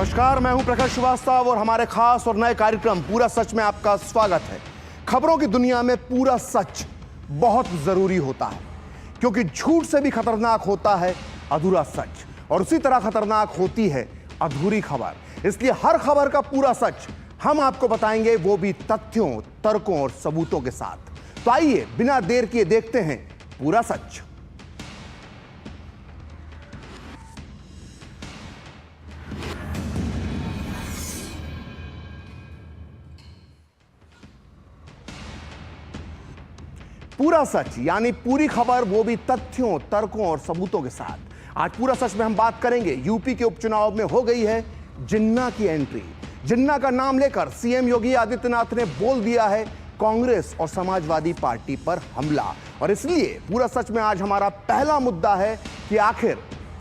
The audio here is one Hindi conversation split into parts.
नमस्कार, मैं हूं प्रखर श्रीवास्तव और हमारे खास और नए कार्यक्रम पूरा सच में आपका स्वागत है। खबरों की दुनिया में पूरा सच बहुत जरूरी होता है, क्योंकि झूठ से भी खतरनाक होता है अधूरा सच, और उसी तरह खतरनाक होती है अधूरी खबर। इसलिए हर खबर का पूरा सच हम आपको बताएंगे, वो भी तथ्यों, तर्कों और सबूतों के साथ। तो आइए बिना देर किए देखते हैं पूरा सच। पूरा सच यानी पूरी खबर, वो भी तथ्यों, तर्कों और सबूतों के साथ। आज पूरा सच में हम बात करेंगे, यूपी के उपचुनाव में हो गई है जिन्ना की एंट्री। जिन्ना का नाम लेकर सीएम योगी आदित्यनाथ ने बोल दिया है कांग्रेस और समाजवादी पार्टी पर हमला। और इसलिए पूरा सच में आज हमारा पहला मुद्दा है कि आखिर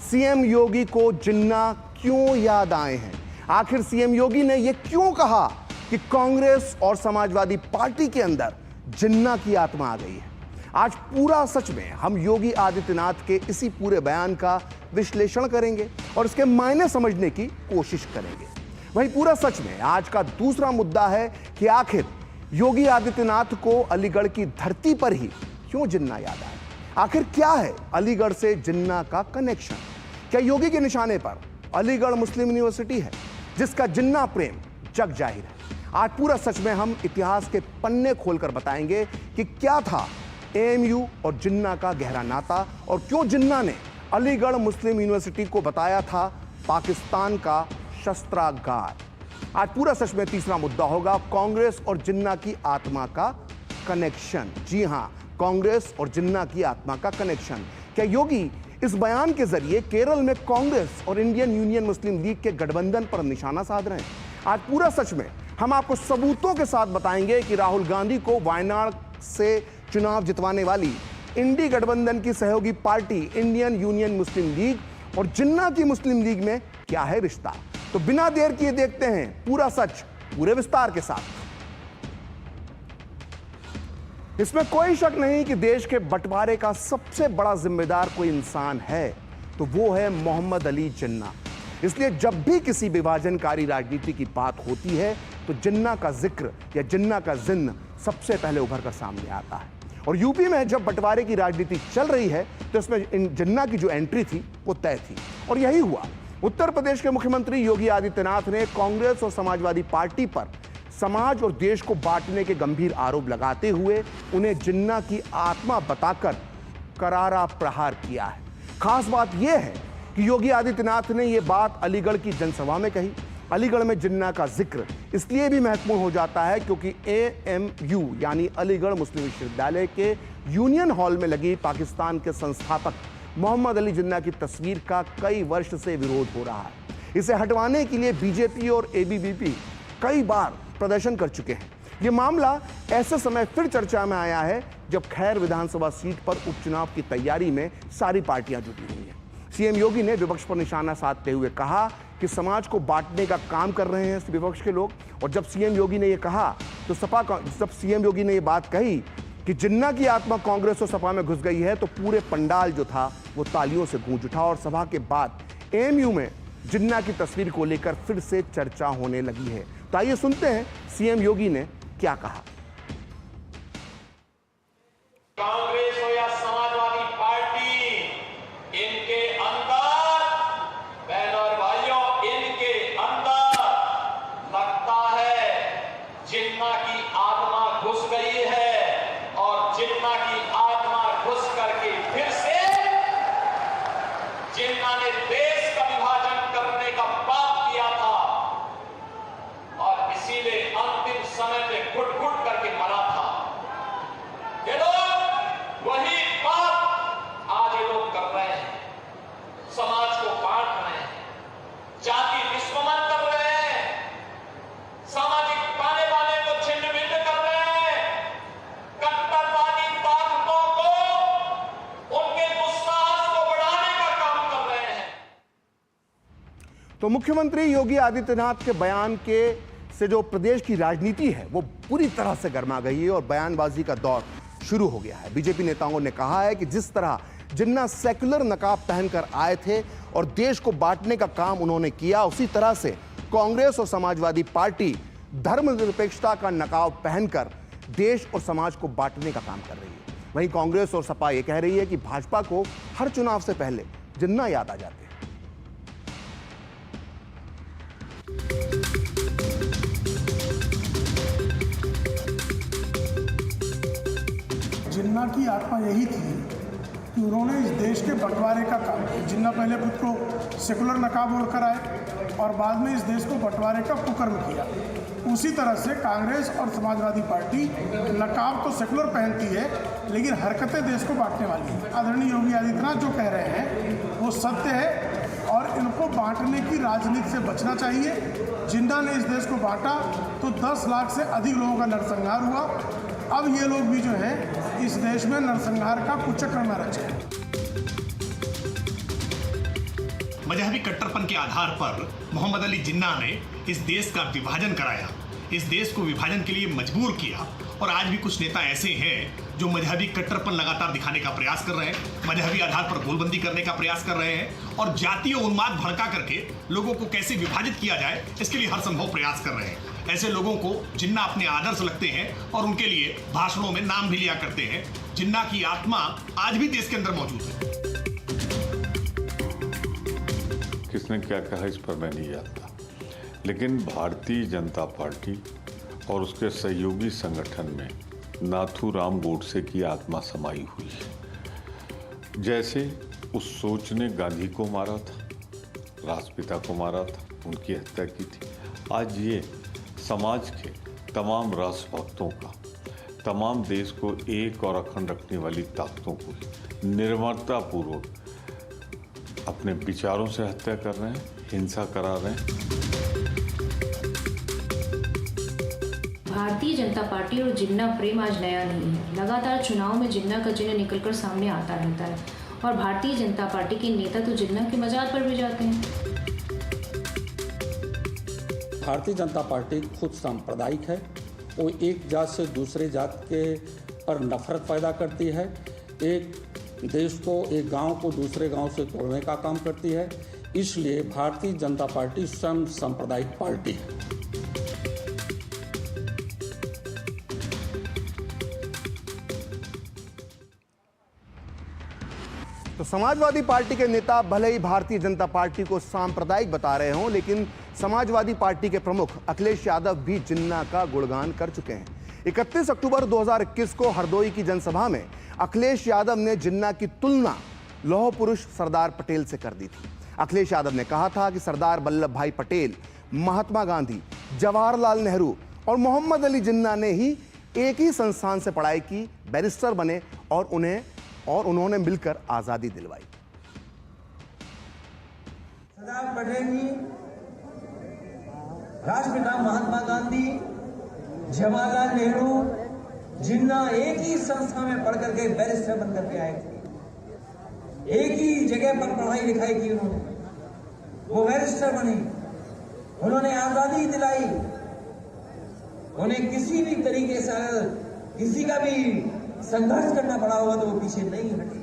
सीएम योगी को जिन्ना क्यों याद आए हैं। आखिर सीएम योगी ने यह क्यों कहा कि कांग्रेस और समाजवादी पार्टी के अंदर जिन्ना की आत्मा आ गई है। आज पूरा सच में हम योगी आदित्यनाथ के इसी पूरे बयान का विश्लेषण करेंगे और इसके मायने समझने की कोशिश करेंगे। वहीं पूरा सच में आज का दूसरा मुद्दा है कि आखिर योगी आदित्यनाथ को अलीगढ़ की धरती पर ही क्यों जिन्ना याद आया। आखिर क्या है अलीगढ़ से जिन्ना का कनेक्शन। क्या योगी के निशाने पर अलीगढ़ मुस्लिम यूनिवर्सिटी है जिसका जिन्ना प्रेम जग जाहिर है। आज पूरा सच में हम इतिहास के पन्ने खोलकर बताएंगे कि क्या था एएमयू और जिन्ना का गहरा नाता, और क्यों जिन्ना ने अलीगढ़ मुस्लिम यूनिवर्सिटी को बताया था पाकिस्तान का शस्त्रागार। आज पूरा सच में तीसरा मुद्दा होगा कांग्रेस और जिन्ना की आत्मा का कनेक्शन। जी हां, कांग्रेस और जिन्ना की आत्मा का कनेक्शन। क्या योगी इस बयान के जरिए केरल में कांग्रेस और इंडियन यूनियन मुस्लिम लीग के गठबंधन पर निशाना साध रहे हैं। आज पूरा सच में हम आपको सबूतों के साथ बताएंगे कि राहुल गांधी को वायनाड से चुनाव जितवाने वाली इंडी गठबंधन की सहयोगी पार्टी इंडियन यूनियन मुस्लिम लीग और जिन्ना की मुस्लिम लीग में क्या है रिश्ता। तो बिना देर किए देखते हैं पूरा सच पूरे विस्तार के साथ। इसमें कोई शक नहीं कि देश के बंटवारे का सबसे बड़ा जिम्मेदार कोई इंसान है तो वो है मोहम्मद अली जिन्ना। इसलिए जब भी किसी विभाजनकारी राजनीति की बात होती है तो जिन्ना का जिक्र या जिन्ना का जिन्न सबसे पहले उभर कर सामने आता है। और यूपी में जब बंटवारे की राजनीति चल रही है तो इसमें जिन्ना की जो एंट्री थी वो तय थी, और यही हुआ। उत्तर प्रदेश के मुख्यमंत्री योगी आदित्यनाथ ने कांग्रेस और समाजवादी पार्टी पर समाज और देश को बांटने के गंभीर आरोप लगाते हुए उन्हें जिन्ना की आत्मा बताकर करारा प्रहार किया है। खास बात यह है कि योगी आदित्यनाथ ने यह बात अलीगढ़ की जनसभा में कही। अलीगढ़ में जिन्ना का जिक्र इसलिए भी महत्वपूर्ण हो जाता है क्योंकि एएमयू यानी अलीगढ़ मुस्लिम विश्वविद्यालय के यूनियन हॉल में लगी पाकिस्तान के संस्थापक मोहम्मद अली जिन्ना की तस्वीर का कई वर्ष से विरोध हो रहा है। इसे हटवाने के लिए बीजेपी और एबीवीपी कई बार प्रदर्शन कर चुके हैं। यह मामला ऐसे समय फिर चर्चा में आया है जब खैर विधानसभा सीट पर उपचुनाव की तैयारी में सारी पार्टियां जुटी हुई हैं। सीएम योगी ने विपक्ष पर निशाना साधते हुए कहा कि समाज को बांटने का काम कर रहे हैं विपक्ष के लोग। और जब सीएम योगी ने यह कहा तो जब सीएम योगी ने यह बात कही कि जिन्ना की आत्मा कांग्रेस और सपा में घुस गई है तो पूरे पंडाल जो था वो तालियों से गूंज उठा। और सभा के बाद एएमयू में जिन्ना की तस्वीर को लेकर फिर से चर्चा होने लगी है। तो आइए सुनते हैं सीएम योगी ने क्या कहा। कांग्रेस हो या समाजवादी पार्टी, इनके अंदर बहनों और भाइयों, इनके अंदर लगता है जिन्ना की आत्मा घुस गई है, और जिन्ना की आत्मा घुस करके फिर से जिन्ना ने देश का विभाजन करने का पाप किया था और इसीलिए अंतिम समय में घुट-घुट करके मरा था। ये लोग वही बात आज ये लोग कर रहे हैं, समाज को बांट रहे हैं, जाति विस्मरण कर रहे हैं, सामाजिक ताने बाने को छिन्न भिन्न कर रहे हैं, कट्टरवादी ताकतों को उनके दुस्साहस को बढ़ाने का काम कर रहे हैं। तो मुख्यमंत्री योगी आदित्यनाथ के बयान के से जो प्रदेश की राजनीति है वो पूरी तरह से गर्मा गई है और बयानबाजी का दौर शुरू हो गया है। बीजेपी नेताओं ने कहा है कि जिस तरह जिन्ना सेक्युलर नकाब पहनकर आए थे और देश को बांटने का काम उन्होंने किया, उसी तरह से कांग्रेस और समाजवादी पार्टी धर्मनिरपेक्षता का नकाब पहनकर देश और समाज को बांटने का काम कर रही है। वहीं कांग्रेस और सपा यह कह रही है कि भाजपा को हर चुनाव से पहले जिन्ना याद आ जाते हैं। जिन्ना की आत्मा यही थी कि उन्होंने इस देश के बंटवारे का काम किया। जिन्ना पहले खुद को सेकुलर नकाब ओढ़कर आए और बाद में इस देश को बंटवारे का कुकर्म किया। उसी तरह से कांग्रेस और समाजवादी पार्टी नकाब तो सेकुलर पहनती है, लेकिन हरकतें देश को बांटने वाली हैं। आदरणीय योगी आदित्यनाथ जो कह रहे हैं वो सत्य है और इनको बांटने की राजनीति से बचना चाहिए। जिन्ना ने इस देश को बांटा तो 10 लाख से अधिक लोगों का नरसंहार हुआ। अब ये लोग भी जो है इस देश में नरसंहार का कुचक्र न रचें। मजहबी कट्टरपन के आधार पर मोहम्मद अली जिन्ना ने इस देश का विभाजन कराया, इस देश को विभाजन के लिए मजबूर किया। और आज भी कुछ नेता ऐसे हैं जो मजहबी कट्टरपन लगातार दिखाने का प्रयास कर रहे हैं, मजहबी आधार पर गोलबंदी करने का प्रयास कर रहे हैं और जातीय उन्माद भड़का करके लोगों को कैसे विभाजित किया जाए इसके लिए हर संभव प्रयास कर रहे हैं। ऐसे लोगों को जिन्ना अपने आदर्श लगते हैं और उनके लिए भाषणों में नाम भी लिया करते हैं। जिन्ना की आत्मा आज भी देश के अंदर मौजूद है। किसने क्या कहा इस पर मैं नहीं जानता, लेकिन भारतीय जनता पार्टी और उसके सहयोगी संगठन में नाथूराम गोडसे की आत्मा समाई हुई है। जैसे उस सोच ने गांधी को मारा था, राष्ट्रपिता को मारा था, उनकी हत्या की थी, आज ये समाज के तमाम राष्ट्रभक्तों का, तमाम देश को एक और अखंड रखने वाली ताकतों को निर्ममतापूर्वक अपने विचारों से हत्या कर रहे हैं, हिंसा करा रहे हैं। भारतीय जनता पार्टी और जिन्ना प्रेम आज नया नहीं है। लगातार चुनाव में जिन्ना का चिन्ह निकलकर सामने आता रहता है और भारतीय जनता पार्टी के नेता तो जिन्ना के मजार पर भी जाते हैं। भारतीय जनता पार्टी खुद सांप्रदायिक है। वो एक जात से दूसरे जात के पर नफरत पैदा करती है, एक देश को, एक गांव को दूसरे गांव से तोड़ने का काम करती है। इसलिए भारतीय जनता पार्टी स्वयं सांप्रदायिक पार्टी है। तो समाजवादी पार्टी के नेता भले ही भारतीय जनता पार्टी को सांप्रदायिक बता रहे हों, लेकिन समाजवादी पार्टी के प्रमुख अखिलेश यादव भी जिन्ना का गुणगान कर चुके हैं। 31 अक्टूबर 2021 को हरदोई की जनसभा में अखिलेश यादव ने जिन्ना की तुलना लौह पुरुष सरदार पटेल से कर दी थी। अखिलेश यादव ने कहा था कि सरदार वल्लभ भाई पटेल, महात्मा गांधी, जवाहरलाल नेहरू और मोहम्मद अली जिन्ना ने ही एक ही संस्थान से पढ़ाई की, बैरिस्टर बने और उन्होंने मिलकर आजादी दिलवाई। सरदार पटेल जी, राष्ट्रपिता महात्मा गांधी, जवाहरलाल नेहरू, जिन्ना एक ही संस्था में पढ़ करके बैरिस्टर बन करके आए थे। एक ही जगह पर पढ़ाई लिखाई की उन्होंने, वो बैरिस्टर बने, उन्होंने आजादी दिलाई। उन्हें किसी भी तरीके से किसी का भी संघर्ष करना पड़ा होगा तो वो पीछे नहीं हटे।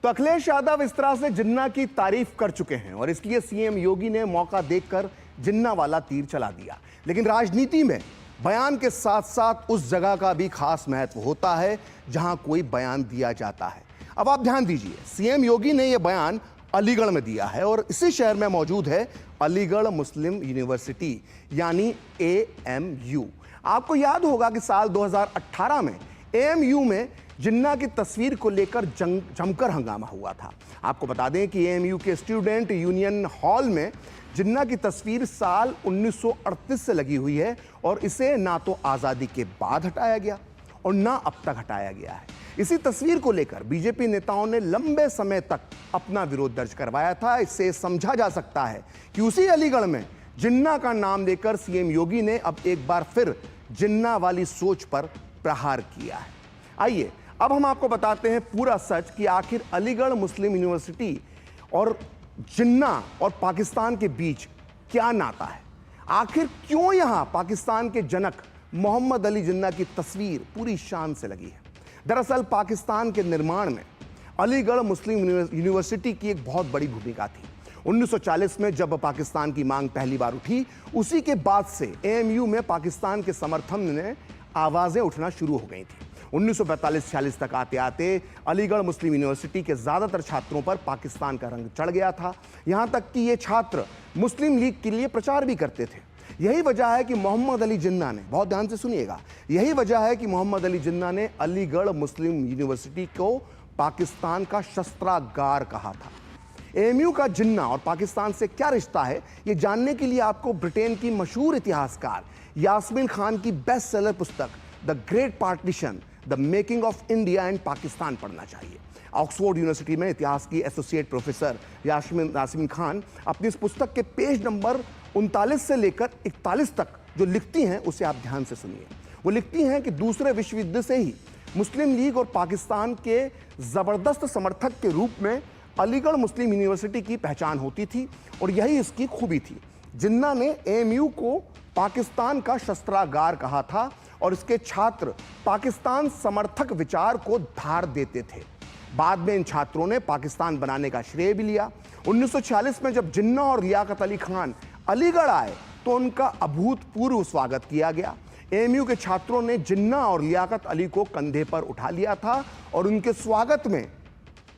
तो अखिलेश यादव इस तरह से जिन्ना की तारीफ कर चुके हैं और इसलिए सीएम योगी ने मौका देखकर जिन्ना वाला तीर चला दिया। लेकिन राजनीति में बयान के साथ साथ उस जगह का भी खास महत्व होता है जहां कोई बयान दिया जाता है। अब आप ध्यान दीजिए, सीएम योगी ने यह बयान अलीगढ़ में दिया है और इसी शहर में मौजूद है अलीगढ़ मुस्लिम यूनिवर्सिटी यानी AMU। आपको याद होगा कि साल 2018 में AMU में जिन्ना की तस्वीर को लेकर जमकर हंगामा हुआ था। आपको बता दें कि AMU के स्टूडेंट यूनियन हॉल में जिन्ना की तस्वीर साल 1938 से लगी हुई है और इसे ना तो आज़ादी के बाद हटाया गया और ना अब तक हटाया गया है। इसी तस्वीर को लेकर बीजेपी नेताओं ने लंबे समय तक अपना विरोध दर्ज करवाया था। इससे समझा जा सकता है कि उसी अलीगढ़ में जिन्ना का नाम लेकर सीएम योगी ने अब एक बार फिर जिन्ना वाली सोच पर प्रहार किया है। आइए अब हम आपको बताते हैं पूरा सच कि आखिर अलीगढ़ मुस्लिम यूनिवर्सिटी और जिन्ना और पाकिस्तान के बीच क्या नाता है। आखिर क्यों यहां पाकिस्तान के जनक मोहम्मद अली जिन्ना की तस्वीर पूरी शान से लगी है। दरअसल पाकिस्तान के निर्माण में अलीगढ़ मुस्लिम यूनिवर्सिटी की एक बहुत बड़ी भूमिका थी। 1940 में जब पाकिस्तान की मांग पहली बार उठी, उसी के बाद से एएमयू में पाकिस्तान के समर्थन में आवाजें उठना शुरू हो गई थी। 1945-46 तक आते आते अलीगढ़ मुस्लिम यूनिवर्सिटी के ज़्यादातर छात्रों पर पाकिस्तान का रंग चढ़ गया था। यहाँ तक कि ये छात्र मुस्लिम लीग के लिए प्रचार भी करते थे। यही वजह है कि मोहम्मद अली जिन्ना ने, बहुत ध्यान से सुनिएगा, यही वजह है कि मोहम्मद अली जिन्ना ने अलीगढ़ मुस्लिम यूनिवर्सिटी को पाकिस्तान का शस्त्रागार कहा था। एएमयू का जिन्ना और पाकिस्तान से क्या रिश्ता है, ये जानने के लिए आपको ब्रिटेन की मशहूर इतिहासकार यास्मीन खान की बेस्ट सेलर पुस्तक the great partition, the making of India and Pakistan पढ़ना चाहिए। ऑक्सफोर्ड यूनिवर्सिटी में इतिहास की एसोसिएट प्रोफेसर यास्मीन खान अपनी इस पुस्तक के पेज नंबर 39 से लेकर 41 तक जो लिखती हैं, उसे आप ध्यान से सुनिए। वो लिखती हैं कि दूसरे विश्व युद्ध से ही मुस्लिम लीग और पाकिस्तान के ज़बरदस्त समर्थक के रूप में अलीगढ़ मुस्लिम यूनिवर्सिटी की पहचान होती थी और यही इसकी खूबी थी। जिन्ना ने एएमयू को पाकिस्तान का शस्त्रागार कहा था और इसके छात्र पाकिस्तान समर्थक विचार को धार देते थे। बाद में इन छात्रों ने पाकिस्तान बनाने का श्रेय भी लिया। 1946 में जब जिन्ना और लियाकत अली खान अलीगढ़ आए तो उनका अभूतपूर्व स्वागत किया गया। एएमयू के छात्रों ने जिन्ना और लियाकत अली को कंधे पर उठा लिया था और उनके स्वागत में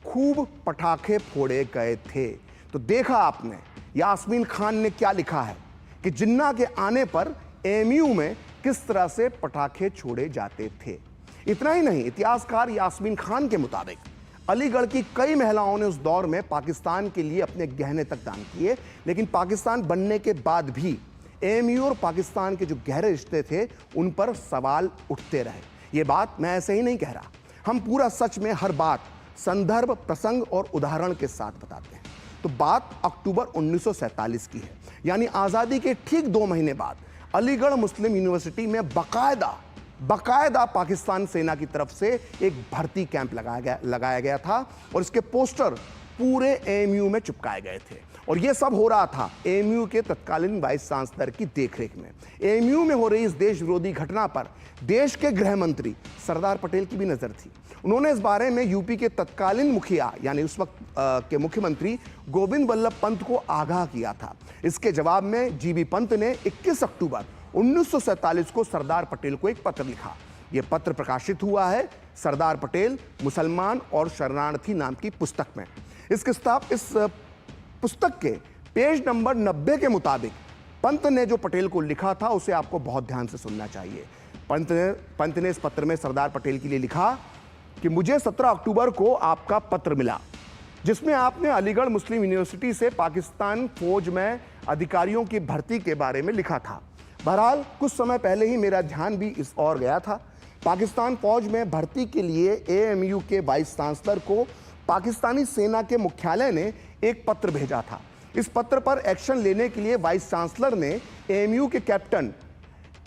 खूब पटाखे फोड़े गए थे। तो देखा आपने यास्मीन खान ने क्या लिखा है कि जिन्ना के आने पर एएमयू में किस तरह से पटाखे छोड़े जाते थे। इतना ही नहीं, इतिहासकार यास्मीन खान के मुताबिक अलीगढ़ की कई महिलाओं ने उस दौर में पाकिस्तान के लिए अपने गहने तक दान किए, लेकिन पाकिस्तान बनने के बाद भी एएमयू और पाकिस्तान के जो गहरे रिश्ते थे उन पर सवाल उठते रहे। ये बात मैं ऐसे ही नहीं कह रहा, हम पूरा सच में हर बात संदर्भ, प्रसंग और उदाहरण के साथ बताते हैं। तो बात अक्टूबर 1947 की है, यानी आज़ादी के ठीक 2 महीने बाद अलीगढ़ मुस्लिम यूनिवर्सिटी में बाकायदा पाकिस्तान सेना की तरफ से एक भर्ती कैंप लगाया गया था और इसके पोस्टर पूरे एएमयू में चिपकाए गए थे। और यह सब हो रहा था एएमयू के तत्कालीन वाइस चांसलर की देखरेख में। एएमयू में हो रही इस देश विरोधी घटना पर देश के गृह मंत्री सरदार पटेल की भी नजर थी। उन्होंने इस बारे में यूपी के तत्कालीन मुखिया यानी उस वक्त के मुख्यमंत्री गोविंद वल्लभ पंत को आगाह किया था। इसके जवाब में जीबी पंत ने 21 अक्टूबर 1947 को सरदार पटेल को एक पत्र लिखा। यह पत्र प्रकाशित हुआ है सरदार पटेल मुसलमान और शरणार्थी नाम की पुस्तक में। इस पुस्तक के पेज नंबर 90 के मुताबिक पंत ने जो पटेल को लिखा था उसे आपको बहुत ध्यान से सुनना चाहिए। पंत ने इस पत्र में सरदार पटेल के लिए लिखा कि मुझे 17 अक्टूबर को आपका पत्र मिला जिसमें आपने अलीगढ़ मुस्लिम यूनिवर्सिटी से पाकिस्तान फौज में अधिकारियों की भर्ती के बारे में लिखा था। बहरहाल कुछ समय पहले ही मेरा ध्यान भी इस ओर गया था। पाकिस्तान फौज में भर्ती के लिए एएमयू के वाइस चांसलर को पाकिस्तानी सेना के मुख्यालय ने एक पत्र भेजा था। इस पत्र पर एक्शन लेने के लिए वाइस चांसलर ने एएमयू के कैप्टन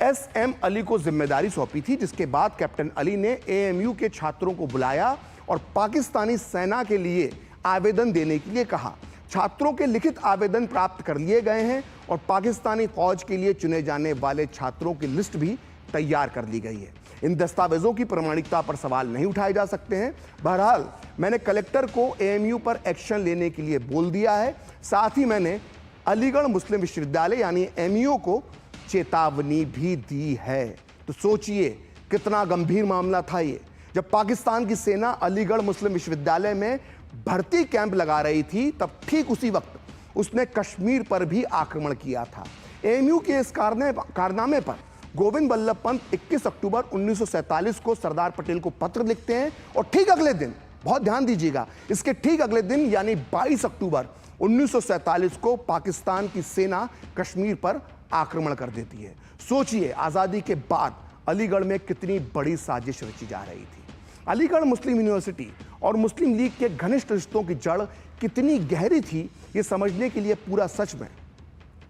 एसएम अली को जिम्मेदारी सौंपी थी, जिसके बाद कैप्टन अली ने एएमयू के छात्रों को बुलाया और पाकिस्तानी सेना के लिए आवेदन देने के लिए कहा। छात्रों के लिखित आवेदन प्राप्त कर लिए गए हैं और पाकिस्तानी फौज के लिए चुने जाने वाले छात्रों की लिस्ट भी तैयार कर ली गई है। इन दस्तावेजों की प्रामाणिकता पर सवाल नहीं उठाए जा सकते हैं। बहरहाल मैंने कलेक्टर को एएमयू पर एक्शन लेने के लिए बोल दिया है। साथ ही मैंने अलीगढ़ मुस्लिम विश्वविद्यालय यानी एमयू को चेतावनी भी दी है। तो सोचिए कितना गंभीर मामला था ये। जब पाकिस्तान की सेना अलीगढ़ मुस्लिम विश्वविद्यालय में भर्ती कैंप लगा रही थी, तब ठीक उसी वक्त उसने कश्मीर पर भी आक्रमण किया था। एएमयू के इस कारनामे पर गोविंद वल्लभ पंत 21 अक्टूबर 1947 को सरदार पटेल को पत्र लिखते हैं और ठीक अगले दिन, बहुत ध्यान दीजिएगा, इसके ठीक अगले दिन यानी 22 अक्टूबर 1947 को पाकिस्तान की सेना कश्मीर पर आक्रमण कर देती है। सोचिए आज़ादी के बाद अलीगढ़ में कितनी बड़ी साजिश रची जा रही थी। अलीगढ़ मुस्लिम यूनिवर्सिटी और मुस्लिम लीग के घनिष्ठ रिश्तों की जड़ कितनी गहरी थी, ये समझने के लिए पूरा सच में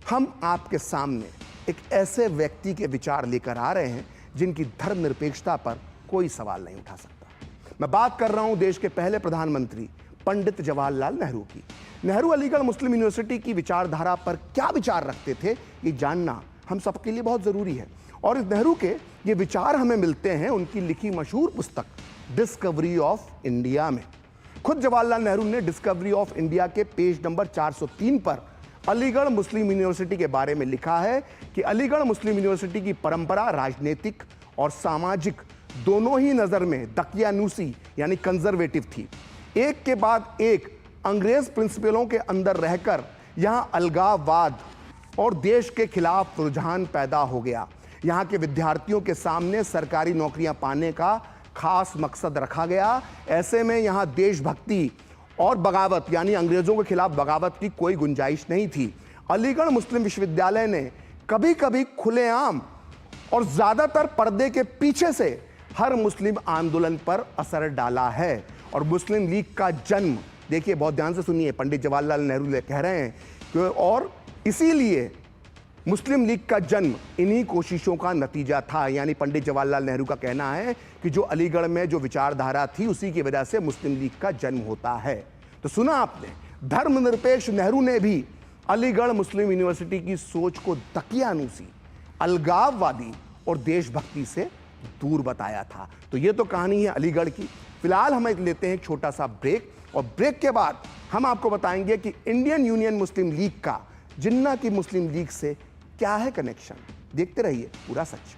हम आपके सामने एक ऐसे व्यक्ति के विचार लेकर आ रहे हैं जिनकी धर्मनिरपेक्षता पर कोई सवाल नहीं उठा सकता। मैं बात कर रहा हूं देश के पहले प्रधानमंत्री पंडित जवाहरलाल नेहरू की। नेहरू अलीगढ़ मुस्लिम यूनिवर्सिटी की विचारधारा पर क्या विचार रखते थे, ये जानना हम सबके लिए बहुत ज़रूरी है। और इस नेहरू के ये विचार हमें मिलते हैं उनकी लिखी मशहूर पुस्तक डिस्कवरी ऑफ इंडिया में। खुद जवाहरलाल नेहरू ने डिस्कवरी ऑफ इंडिया के पेज नंबर 403 पर अलीगढ़ मुस्लिम यूनिवर्सिटी के बारे में लिखा है कि अलीगढ़ मुस्लिम यूनिवर्सिटी की परंपरा राजनीतिक और सामाजिक दोनों ही नजर में दकियानूसी यानी कंजर्वेटिव थी। एक के बाद एक अंग्रेज प्रिंसिपलों के अंदर रहकर यहां अलगाववाद और देश के खिलाफ रुझान पैदा हो गया। यहां के विद्यार्थियों के सामने सरकारी नौकरियां पाने का खास मकसद रखा गया। ऐसे में यहां देशभक्ति और बगावत यानी अंग्रेजों के खिलाफ बगावत की कोई गुंजाइश नहीं थी। अलीगढ़ मुस्लिम विश्वविद्यालय ने कभी कभी खुलेआम और ज्यादातर पर्दे के पीछे से हर मुस्लिम आंदोलन पर असर डाला है। और मुस्लिम लीग का जन्म, देखिए बहुत ध्यान से सुनिए, पंडित जवाहरलाल नेहरू कह रहे हैं कि और इसीलिए मुस्लिम लीग का जन्म इन्हीं कोशिशों का नतीजा था। यानी पंडित जवाहरलाल नेहरू का कहना है कि जो अलीगढ़ में जो विचारधारा थी उसी की वजह से मुस्लिम लीग का जन्म होता है। तो सुना आपने, धर्मनिरपेक्ष नेहरू ने भी अलीगढ़ मुस्लिम यूनिवर्सिटी की सोच को दकियानूसी, अलगाववादी और देशभक्ति से दूर बताया था। तो ये तो कहानी है अलीगढ़ की। फिलहाल हम लेते हैं एक छोटा सा ब्रेक और ब्रेक के बाद हम आपको बताएंगे कि इंडियन यूनियन मुस्लिम लीग का जिन्ना की मुस्लिम लीग से क्या है कनेक्शन। देखते रहिए पूरा सच।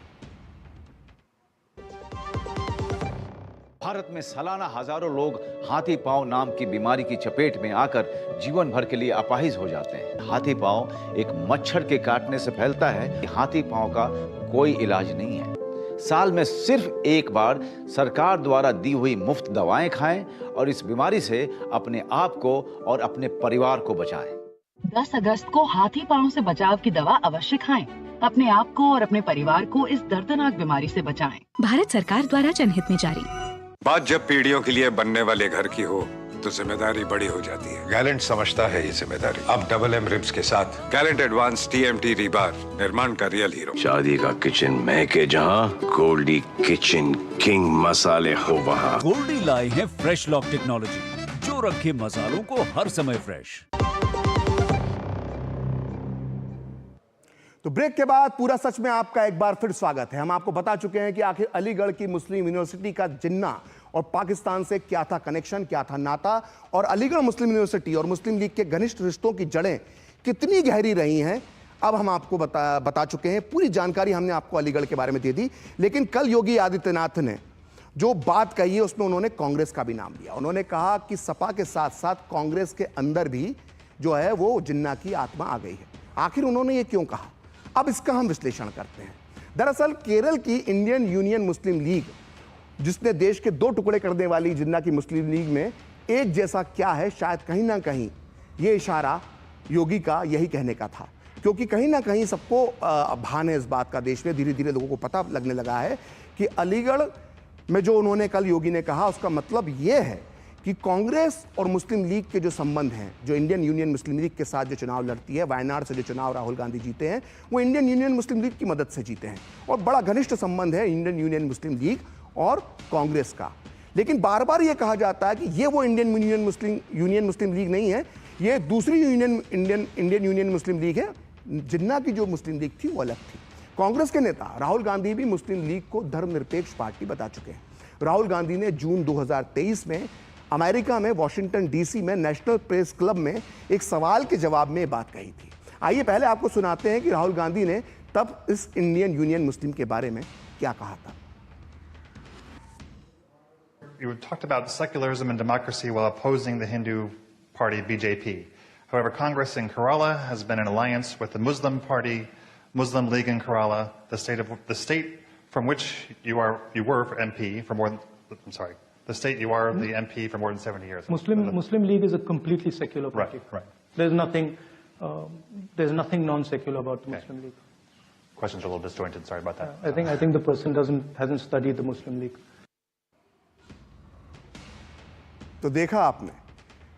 भारत में सालाना हजारों लोग हाथी पांव नाम की बीमारी की चपेट में आकर जीवन भर के लिए अपाहिज हो जाते हैं। हाथी पांव एक मच्छर के काटने से फैलता है। हाथी पांव का कोई इलाज नहीं है। साल में सिर्फ एक बार सरकार द्वारा दी हुई मुफ्त दवाएं खाएं और इस बीमारी से अपने आप को और अपने परिवार को बचाएं। 10 अगस्त को हाथी पांव से बचाव की दवा अवश्य खाएं। अपने आप को और अपने परिवार को इस दर्दनाक बीमारी से बचाएं। भारत सरकार द्वारा जनहित में जारी। बात जब पीढ़ियों के लिए बनने वाले घर की हो तो जिम्मेदारी बड़ी हो जाती है। गैलेंट समझता है ये जिम्मेदारी। अब डबल एम रिब्स के साथ गैलेंट एडवांस TMT रीबार, निर्माण का रियल हीरो। शादी का किचन महके जहां, गोल्डी किचन किंग मसाले हो वहां। गोल्डी लाए हैं फ्रेश लॉक टेक्नोलॉजी जो रखे मसालों को हर समय फ्रेश। तो ब्रेक के बाद पूरा सच में आपका एक बार फिर स्वागत है। हम आपको बता चुके हैं कि आखिर अलीगढ़ की मुस्लिम यूनिवर्सिटी का जिन्ना और पाकिस्तान से क्या था कनेक्शन, क्या था नाता, और अलीगढ़ मुस्लिम यूनिवर्सिटी और मुस्लिम लीग के घनिष्ठ रिश्तों की जड़ें कितनी गहरी रही हैं। अब हम आपको बता चुके हैं। पूरी जानकारी हमने आपको अलीगढ़ के बारे में दे दी। लेकिन कल योगी आदित्यनाथ ने जो बात कही है उसमें उन्होंने कांग्रेस का भी नाम लिया। उन्होंने कहा कि सपा के साथ साथ कांग्रेस के अंदर भी जो है वो जिन्ना की आत्मा आ गई है। आखिर उन्होंने ये क्यों कहा, अब इसका हम विश्लेषण करते हैं। दरअसल केरल की इंडियन यूनियन मुस्लिम लीग, जिसने देश के 2 टुकड़े करने वाली जिन्ना की मुस्लिम लीग में एक जैसा क्या है, शायद कहीं ना कहीं ये इशारा योगी का यही कहने का था। क्योंकि कहीं ना कहीं सबको भान है इस बात का, देश में धीरे धीरे लोगों को पता लगने लगा है कि अलीगढ़ में जो उन्होंने कल योगी ने कहा उसका मतलब ये है कि कांग्रेस और मुस्लिम लीग के जो संबंध हैं, जो इंडियन यूनियन मुस्लिम लीग के साथ जो चुनाव लड़ती है, वायनाड से जो चुनाव राहुल गांधी जीते हैं वो इंडियन यूनियन मुस्लिम लीग की मदद से जीते हैं। और बड़ा घनिष्ठ संबंध है इंडियन यूनियन मुस्लिम लीग और कांग्रेस का। लेकिन बार बार ये कहा जाता है कि ये वो इंडियन यूनियन मुस्लिम लीग नहीं है, ये दूसरी इंडियन यूनियन मुस्लिम लीग है। जिन्ना की जो मुस्लिम लीग थी वो अलग थी। कांग्रेस के नेता राहुल गांधी भी मुस्लिम लीग को धर्मनिरपेक्ष पार्टी बता चुके हैं। राहुल गांधी ने जून 2023 में अमेरिका में वॉशिंगटन DC में नेशनल प्रेस क्लब में एक सवाल के जवाब में ये बात कही थी। आइए पहले आपको सुनाते हैं कि राहुल गांधी ने तब इस इंडियन यूनियन मुस्लिम के बारे में क्या कहा था। You talked about secularism and democracy while opposing the Hindu party BJP. However, Congress in Kerala has been in alliance with the Muslim party, Muslim League in Kerala, the state from which you were MP for more than, the state you are the MP for more than 70 years. Muslim League is a completely secular party. Right. There's nothing non-secular about the Muslim League. Questions are a little disjointed. Sorry about that. I think the person hasn't studied the Muslim League. तो देखा आपने,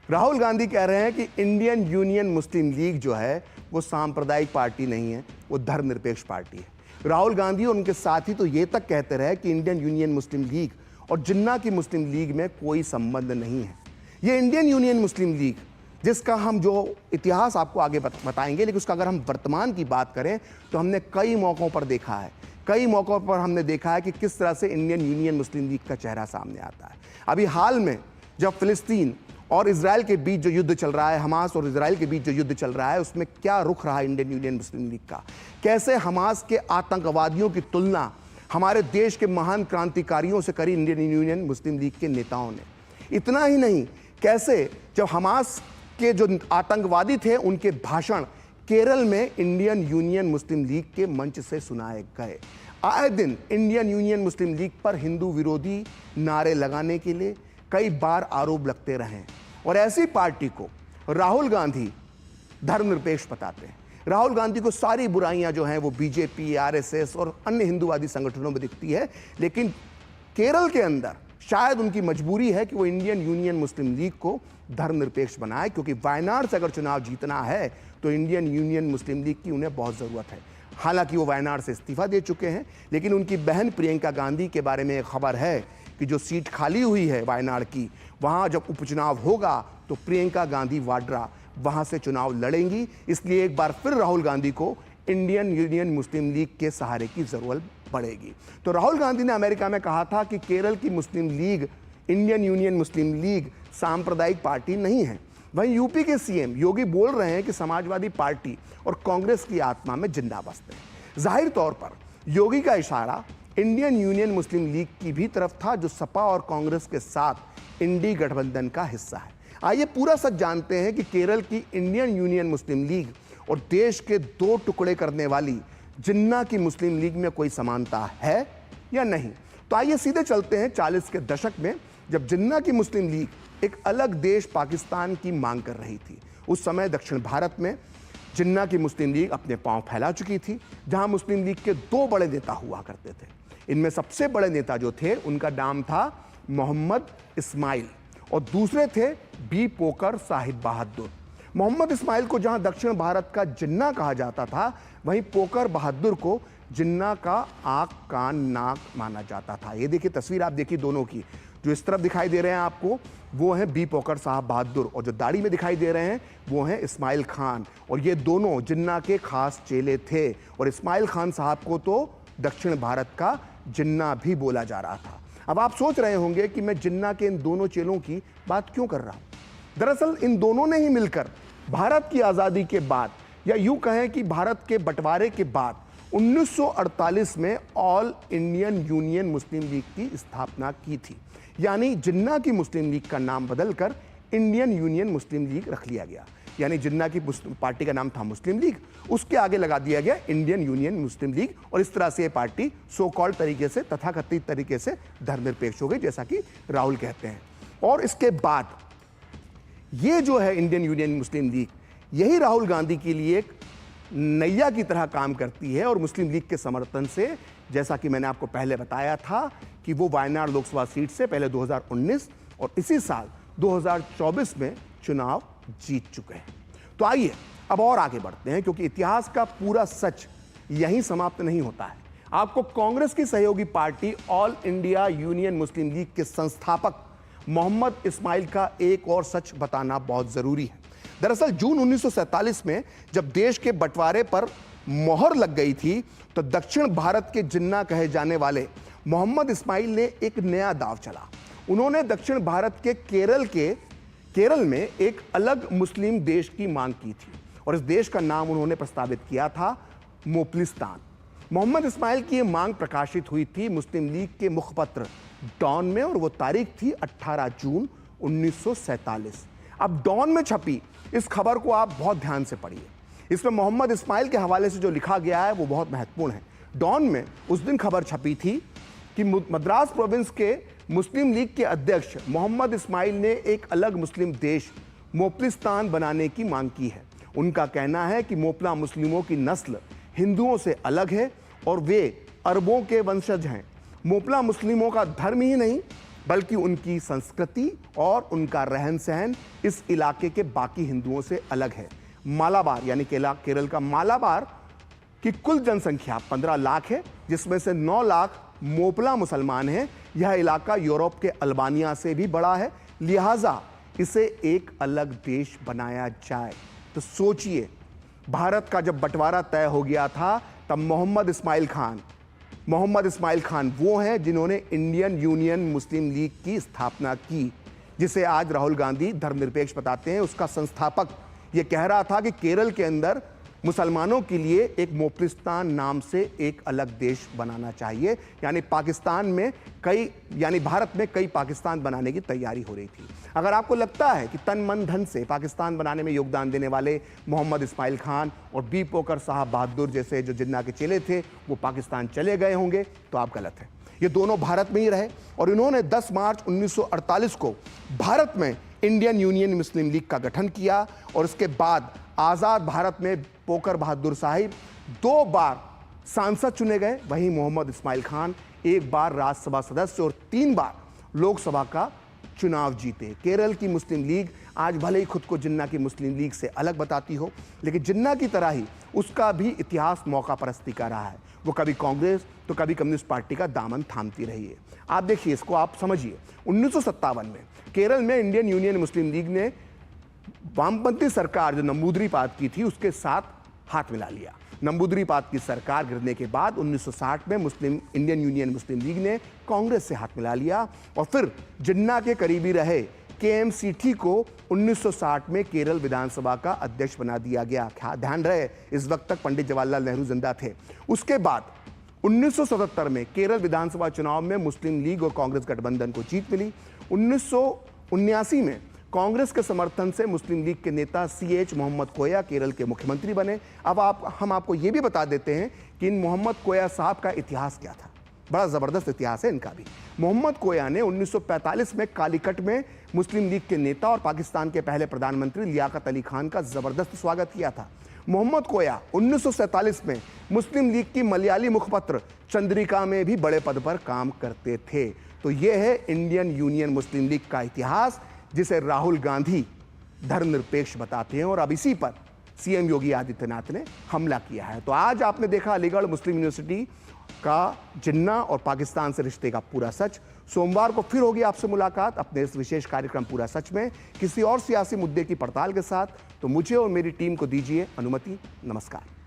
राहुल गांधी कह रहे हैं कि इंडियन यूनियन मुस्लिम लीग जो है वो सांप्रदायिक पार्टी नहीं है, वो धर्मनिरपेक्ष पार्टी है। राहुल गांधी और उनके साथी तो ये तक कहते रहे कि इंडियन यूनियन मुस्लिम लीग और जिन्ना की मुस्लिम लीग में कोई संबंध नहीं है। ये इंडियन यूनियन मुस्लिम लीग, जिसका हम जो इतिहास आपको आगे बताएंगे, लेकिन उसका अगर हम वर्तमान की बात करें तो हमने कई मौक़ों पर देखा है, कई मौक़ों पर हमने देखा है कि किस तरह से इंडियन यूनियन मुस्लिम लीग का चेहरा सामने आता है। अभी हाल में जब फिलिस्तीन और इजराइल के बीच जो युद्ध चल रहा है, हमास और इजराइल के बीच जो युद्ध चल रहा है, उसमें क्या रुख रहा है इंडियन यूनियन मुस्लिम लीग का, कैसे हमास के आतंकवादियों की तुलना हमारे देश के महान क्रांतिकारियों से करी इंडियन यूनियन मुस्लिम लीग के नेताओं ने। इतना ही नहीं, कैसे जब हमास के जो आतंकवादी थे उनके भाषण केरल में इंडियन यूनियन मुस्लिम लीग के मंच से सुनाए गए। आए दिन इंडियन यूनियन मुस्लिम लीग पर हिंदू विरोधी नारे लगाने के लिए कई बार आरोप लगते रहे और ऐसी पार्टी को राहुल गांधी धर्मनिरपेक्ष बताते हैं। राहुल गांधी को सारी बुराइयां जो हैं वो बीजेपी, आरएसएस और अन्य हिंदूवादी संगठनों में दिखती है, लेकिन केरल के अंदर शायद उनकी मजबूरी है कि वो इंडियन यूनियन मुस्लिम लीग को धर्मनिरपेक्ष बनाए, क्योंकि वायनाड से अगर चुनाव जीतना है तो इंडियन यूनियन मुस्लिम लीग की उन्हें बहुत ज़रूरत है। हालांकि वो वायनाड से इस्तीफा दे चुके हैं, लेकिन उनकी बहन प्रियंका गांधी के बारे में एक खबर है कि जो सीट खाली हुई है वायनाड की, वहाँ जब उपचुनाव होगा तो प्रियंका गांधी वाड्रा वहाँ से चुनाव लड़ेंगी। इसलिए एक बार फिर राहुल गांधी को इंडियन यूनियन मुस्लिम लीग के सहारे की ज़रूरत पड़ेगी। तो राहुल गांधी ने अमेरिका में कहा था कि केरल की मुस्लिम लीग, इंडियन यूनियन मुस्लिम लीग सांप्रदायिक पार्टी नहीं है। वहीं यूपी के सीएम योगी बोल रहे हैं कि समाजवादी पार्टी और कांग्रेस की आत्मा में जिंदा बसते हैं। जाहिर तौर पर योगी का इशारा इंडियन यूनियन मुस्लिम लीग की भी तरफ था, जो सपा और कांग्रेस के साथ इंडी गठबंधन का हिस्सा है। आइए पूरा सच जानते हैं कि केरल की इंडियन यूनियन मुस्लिम लीग और देश के दो टुकड़े करने वाली जिन्ना की मुस्लिम लीग में कोई समानता है या नहीं। तो आइए सीधे चलते हैं 40 के दशक में, जब जिन्ना की मुस्लिम लीग एक अलग देश पाकिस्तान की मांग कर रही थी। उस समय दक्षिण भारत में जिन्ना की मुस्लिम लीग अपने पांव फैला चुकी थी, जहां मुस्लिम लीग के दो बड़े नेता हुआ करते थे। इनमें सबसे बड़े नेता जो थे उनका नाम था मोहम्मद इस्माइल और दूसरे थे बी पोकर साहिब बहादुर। मोहम्मद इस्माइल को जहां दक्षिण भारत का जिन्ना कहा जाता था, वहीं पोकर बहादुर को जिन्ना का आंख कान नाक माना जाता था। ये देखिए तस्वीर, आप देखिए दोनों की, जो इस तरफ दिखाई दे रहे हैं आपको वो हैं बी पोकर साहब बहादुर, और जो दाढ़ी में दिखाई दे रहे हैं वो हैं इस्माइल खान। और ये दोनों जिन्ना के खास चेले थे, और इस्माइल खान साहब को तो दक्षिण भारत का जिन्ना भी बोला जा रहा था। अब आप सोच रहे होंगे कि मैं जिन्ना के इन दोनों चेलों की बात क्यों कर रहा हूं। दरअसल इन दोनों ने ही मिलकर भारत की आज़ादी के बाद, या यूं कहें कि भारत के बंटवारे के बाद 1948 में ऑल इंडियन यूनियन मुस्लिम लीग की स्थापना की थी। यानी जिन्ना की मुस्लिम लीग का नाम बदलकर इंडियन यूनियन मुस्लिम लीग रख लिया गया। यानी जिन्ना की पार्टी का नाम था मुस्लिम लीग, उसके आगे लगा दिया गया इंडियन यूनियन मुस्लिम लीग, और इस तरह से ये पार्टी सो कॉल्ड तरीके से, तथाकथित तरीके से धर्मनिरपेक्ष हो गई, जैसा कि राहुल कहते हैं। और इसके बाद ये जो है इंडियन यूनियन मुस्लिम लीग, यही राहुल गांधी के लिए एक नैया की तरह काम करती है, और मुस्लिम लीग के समर्थन से, जैसा कि मैंने आपको पहले बताया था कि वो वायनाड लोकसभा सीट से पहले 2019 और इसी साल 2024 में चुनाव जीत चुके हैं। तो आइए अब और आगे बढ़ते हैं, क्योंकि इतिहास का पूरा सच यहीं समाप्त नहीं होता है। आपको कांग्रेस की सहयोगी पार्टी ऑल इंडिया यूनियन मुस्लिम लीग के संस्थापक मोहम्मद इस्माइल का एक और सच बताना बहुत जरूरी है। दरअसल जून 1947 में जब देश के बंटवारे पर मोहर लग गई थी, तो दक्षिण भारत के जिन्ना कहे जाने वाले मोहम्मद इस्माइल ने एक नया दांव चला। उन्होंने दक्षिण भारत के केरल में एक अलग मुस्लिम देश की मांग की थी, और इस देश का नाम उन्होंने प्रस्तावित किया था मोपलिस्तान। मोहम्मद इस्माइल की यह मांग प्रकाशित हुई थी मुस्लिम लीग के मुखपत्र डॉन में, और वो तारीख थी 18 जून 1947। अब डॉन में छपी इस खबर को आप बहुत ध्यान से पढ़िए। इसमें मोहम्मद इस्माइल के हवाले से जो लिखा गया है वो बहुत महत्वपूर्ण है। डॉन में उस दिन खबर छपी थी कि मद्रास प्रोविंस के मुस्लिम लीग के अध्यक्ष मोहम्मद इस्माइल ने एक अलग मुस्लिम देश मोपलिस्तान बनाने की मांग की है। उनका कहना है कि मोपला मुस्लिमों की नस्ल हिंदुओं से अलग है और वे अरबों के वंशज हैं। मोपला मुस्लिमों का धर्म ही नहीं बल्कि उनकी संस्कृति और उनका रहन सहन इस इलाके के बाकी हिंदुओं से अलग है। मालाबार यानी केरल का मालाबार की कुल जनसंख्या 15 लाख है, जिसमें से 9 लाख मोपला मुसलमान हैं। यह इलाका यूरोप के अल्बानिया से भी बड़ा है, लिहाजा इसे एक अलग देश बनाया जाए। तो सोचिए, भारत का जब बंटवारा तय हो गया था तब मोहम्मद इस्माइल खान मोहम्मद इस्माइल खान वो हैं जिन्होंने इंडियन यूनियन मुस्लिम लीग की स्थापना की, जिसे आज राहुल गांधी धर्मनिरपेक्ष बताते हैं। उसका संस्थापक ये कह रहा था कि केरल के अंदर मुसलमानों के लिए एक मोपलिस्तान नाम से एक अलग देश बनाना चाहिए, यानी पाकिस्तान में भारत में कई पाकिस्तान बनाने की तैयारी हो रही थी। अगर आपको लगता है कि तन मन धन से पाकिस्तान बनाने में योगदान देने वाले मोहम्मद इस्माइल खान और बी पोकर साहब बहादुर जैसे जो जिन्ना के चेले थे वो पाकिस्तान चले गए होंगे, तो आप गलत हैं। ये दोनों भारत में ही रहे और इन्होंने 10 मार्च 1948 को भारत में इंडियन यूनियन मुस्लिम लीग का गठन किया और उसके बाद आज़ाद भारत में पोकर बहादुर साहिब 2 बार सांसद चुने गए। वहीं मोहम्मद इस्माइल खान 1 बार राज्यसभा सदस्य और 3 बार लोकसभा का चुनाव जीते। केरल की मुस्लिम लीग आज भले ही खुद को जिन्ना की मुस्लिम लीग से अलग बताती हो, लेकिन जिन्ना की तरह ही उसका भी इतिहास मौका परस्ती का रहा है। वो कभी कांग्रेस तो कभी कम्युनिस्ट पार्टी का दामन थामती रही है। आप देखिए, इसको आप समझिए। 1957 में केरल में इंडियन यूनियन मुस्लिम लीग ने वामपंथी सरकार जो नंबूदरीपाद की थी उसके साथ हाथ मिला लिया। नंबूदरीपाद की सरकार गिरने के बाद 1960 में इंडियन यूनियन मुस्लिम लीग ने कांग्रेस से हाथ मिला लिया और फिर जिन्ना के करीबी रहे KMCT को 1960 में केरल विधानसभा का अध्यक्ष बना दिया गया। ध्यान रहे, इस वक्त तक पंडित जवाहरलाल नेहरू जिंदा थे। उसके बाद 1977 में केरल विधानसभा चुनाव में मुस्लिम लीग और कांग्रेस गठबंधन को जीत मिली। 1979 में कांग्रेस के समर्थन से मुस्लिम लीग के नेता CH मोहम्मद कोया केरल के मुख्यमंत्री बने। अब हम आपको यह भी बता देते हैं कि इन मोहम्मद कोया साहब का इतिहास क्या था। बड़ा ज़बरदस्त इतिहास है इनका भी। मोहम्मद कोया ने 1945 में कालीकट में मुस्लिम लीग के नेता और पाकिस्तान के पहले प्रधानमंत्री लियाकत अली खान का ज़बरदस्त स्वागत किया था। मोहम्मद कोया 1947 में मुस्लिम लीग की मलयाली मुखपत्र चंद्रिका में भी बड़े पद पर काम करते थे। तो यह है इंडियन यूनियन मुस्लिम लीग का इतिहास, जिसे राहुल गांधी धर्मनिरपेक्ष बताते हैं और अब इसी पर CM योगी आदित्यनाथ ने हमला किया है। तो आज आपने देखा अलीगढ़ मुस्लिम यूनिवर्सिटी का जिन्ना और पाकिस्तान से रिश्ते का पूरा सच। सोमवार को फिर होगी आपसे मुलाकात अपने इस विशेष कार्यक्रम पूरा सच में किसी और सियासी मुद्दे की पड़ताल के साथ। तो मुझे और मेरी टीम को दीजिए अनुमति। नमस्कार।